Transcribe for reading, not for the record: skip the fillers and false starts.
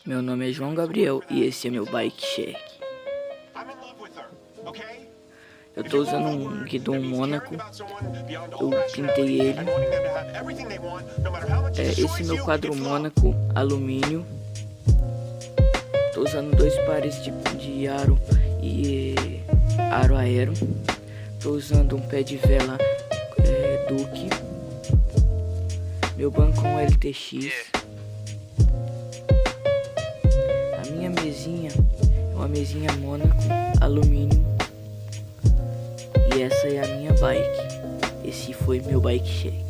Meu nome é João Gabriel e esse é meu bike check. Eu tô usando um guidão Mônaco. Eu pintei ele. Esse meu quadro Mônaco alumínio. Tô usando 2 pares de aro e aro aero. Tô usando um pé de vela Duke. Meu banco é um LTX. A minha mesinha é uma mesinha Mônaco alumínio. E essa é a minha bike. Esse foi meu bike check.